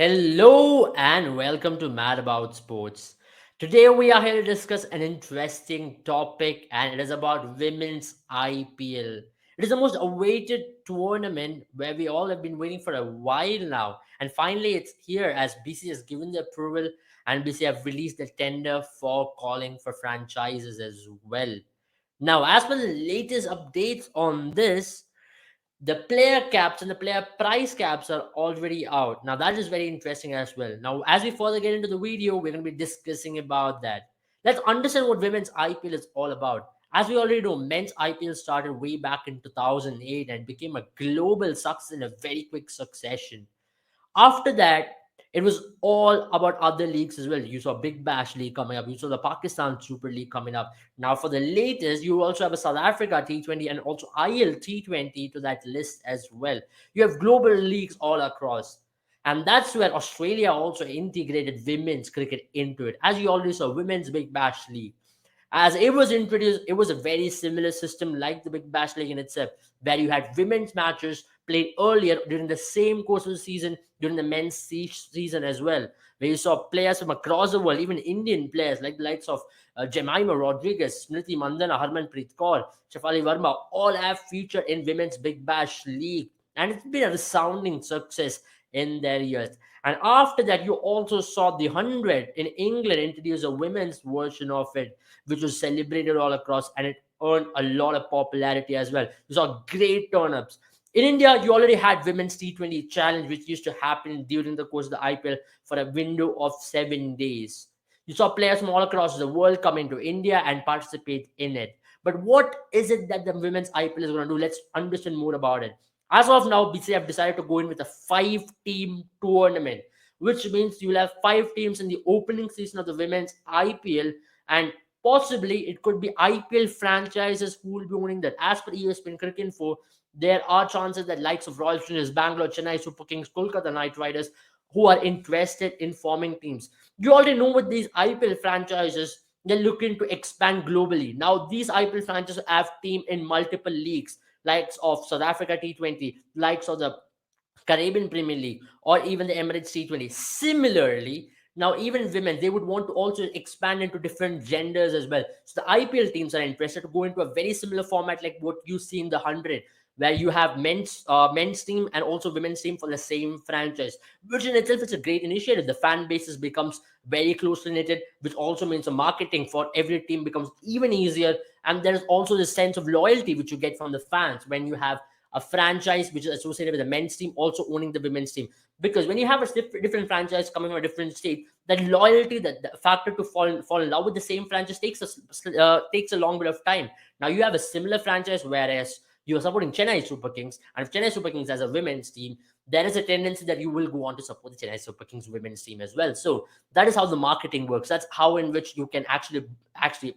Hello and welcome to Mad About Sports. Today we are here to discuss an interesting topic and it is about women's IPL. It is the most awaited tournament where we all have been waiting for a while now and finally it's here as BC has given the approval and BC have released the tender for calling for franchises as well. Now as per the latest updates on this, the player caps and the player price caps are already out. Now that is very interesting as well. Now, as we further get into the video, we're going to be discussing about that. Let's understand what women's IPL is all about. As we already know, men's IPL started way back in 2008 and became a global success in a very quick succession. After that, it was all about other leagues as well. You saw Big Bash League coming up. You saw the Pakistan Super League coming up. Now, for the latest, you also have a South Africa T20 and also IL T20 to that list as well. You have global leagues all across. And that's where Australia also integrated women's cricket into it. As you already saw, Women's Big Bash League. As it was introduced, it was a very similar system like the Big Bash League in itself, where you had women's matches played earlier during the same course of the season, during the men's season as well, where you saw players from across the world, even Indian players like the likes of Jemima Rodriguez, Smriti Mandana, Harmanpreet Kaur, Shafali Verma, all have featured in Women's Big Bash League. And it's been a resounding success in their years. And after that, you also saw the 100 in England introduce a women's version of it, which was celebrated all across and it earned a lot of popularity as well. You saw great turn-ups. In India, you already had Women's T20 Challenge, which used to happen during the course of the IPL for a window of 7 days. You saw players from all across the world come into India and participate in it. But what is it that the Women's IPL is going to do? Let's understand more about it. As of now, BCCI have decided to go in with a 5-team tournament, which means you'll have 5 teams in the opening season of the Women's IPL, and possibly it could be IPL franchises who will be owning that. As per ESPN Cricket Info, there are chances that likes of Royal Challengers Bangalore, Chennai Super Kings, Kolkata Knight Riders, who are interested in forming teams. You already know with these IPL franchises, they're looking to expand globally. Now, these IPL franchises have team in multiple leagues, likes of South Africa T20, likes of the Caribbean Premier League, or even the Emirates T20. Similarly, now even women, they would want to also expand into different genders as well. So the IPL teams are interested to go into a very similar format like what you see in the 100, where you have men's team and also women's team for the same franchise, which in itself is a great initiative. The fan bases becomes very closely knitted, which also means the marketing for every team becomes even easier. And there's also the sense of loyalty which you get from the fans when you have a franchise which is associated with the men's team also owning the women's team. Because when you have a different franchise coming from a different state, that loyalty, that the factor to fall in love with the same franchise takes a long bit of time. Now you have a similar franchise, whereas you're supporting Chennai Super Kings, and if Chennai Super Kings has a women's team, there is a tendency that you will go on to support the Chennai Super Kings women's team as well. So that is how the marketing works. That's how in which you can actually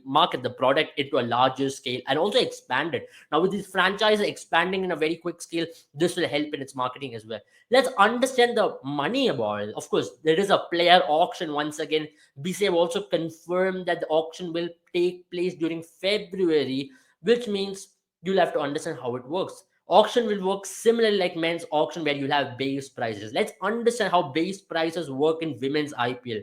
market the product into a larger scale and also expand it. Now, with these franchises expanding in a very quick scale, this will help in its marketing as well. Let's understand the money about it. Of course, there is a player auction once again. BC have also confirmed that the auction will take place during February, which means you'll have to understand how it works. Auction will work similarly like men's auction, where you'll have base prices. Let's understand how base prices work in women's IPL.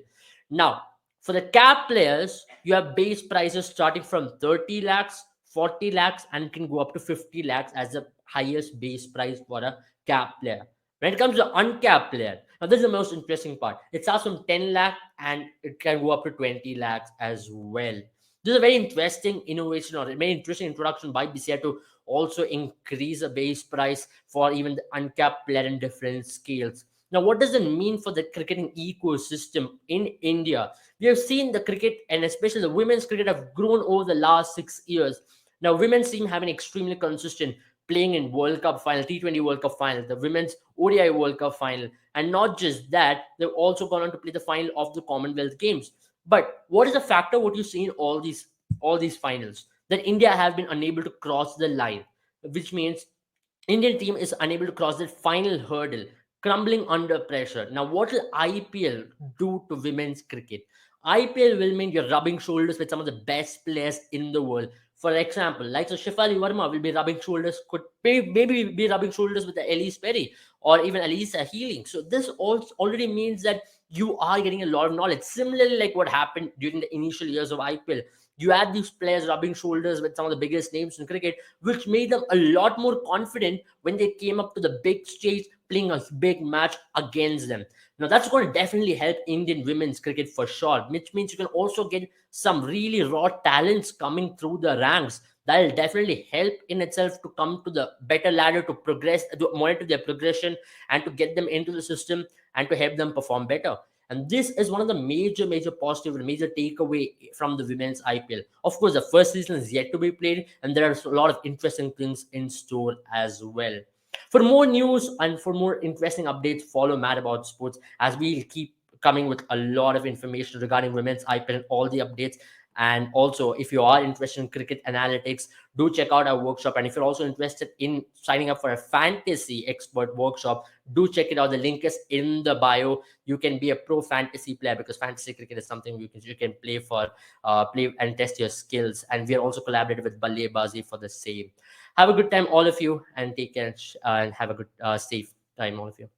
Now, for the cap players, you have base prices starting from 30 lakhs, 40 lakhs, and can go up to 50 lakhs as the highest base price for a cap player. When it comes to uncapped player, now this is the most interesting part. It starts from 10 lakh and it can go up to 20 lakhs as well. This is a very interesting innovation or a very interesting introduction by BCI to also increase the base price for even the uncapped player in different scales. Now, what does it mean for the cricketing ecosystem in India? We have seen the cricket and especially the women's cricket have grown over the last 6 years. Now, women's team have been extremely consistent, playing in World Cup final, T20 World Cup final, the women's ODI World Cup final, and not just that, they've also gone on to play the final of the Commonwealth Games. But what is the factor? What you see in all these finals, that India have been unable to cross the line, which means Indian team is unable to cross that final hurdle, crumbling under pressure. Now, what will IPL do to women's cricket? IPL will mean you're rubbing shoulders with some of the best players in the world, For example, like so Shefali Verma will be rubbing shoulders, could maybe be rubbing shoulders with the Elise Perry or even Elisa Healing. So this also already means that you are getting a lot of knowledge. Similarly, like what happened during the initial years of IPL, you had these players rubbing shoulders with some of the biggest names in cricket, which made them a lot more confident when they came up to the big stage playing a big match against them. Now that's going to definitely help Indian women's cricket for sure, which means you can also get some really raw talents coming through the ranks. That'll definitely help in itself to come to the better ladder, to progress, to monitor their progression, and to get them into the system and to help them perform better. And this is one of the major positive and major takeaway from the women's IPL. Of course, the first season is yet to be played, and there are a lot of interesting things in store as well. For more news and for more interesting updates, follow Mad About Sports as we keep coming with a lot of information regarding women's IPL and all the updates. And also, if you are interested in cricket analytics, do check out our workshop. And if you're also interested in signing up for a fantasy expert workshop, do check it out. The link is in the bio. You can be a pro fantasy player because fantasy cricket is something you can play for, play and test your skills. And we are also collaborated with Ballebazi for the same. Have a good time, all of you, and take care and have a good, safe time, all of you.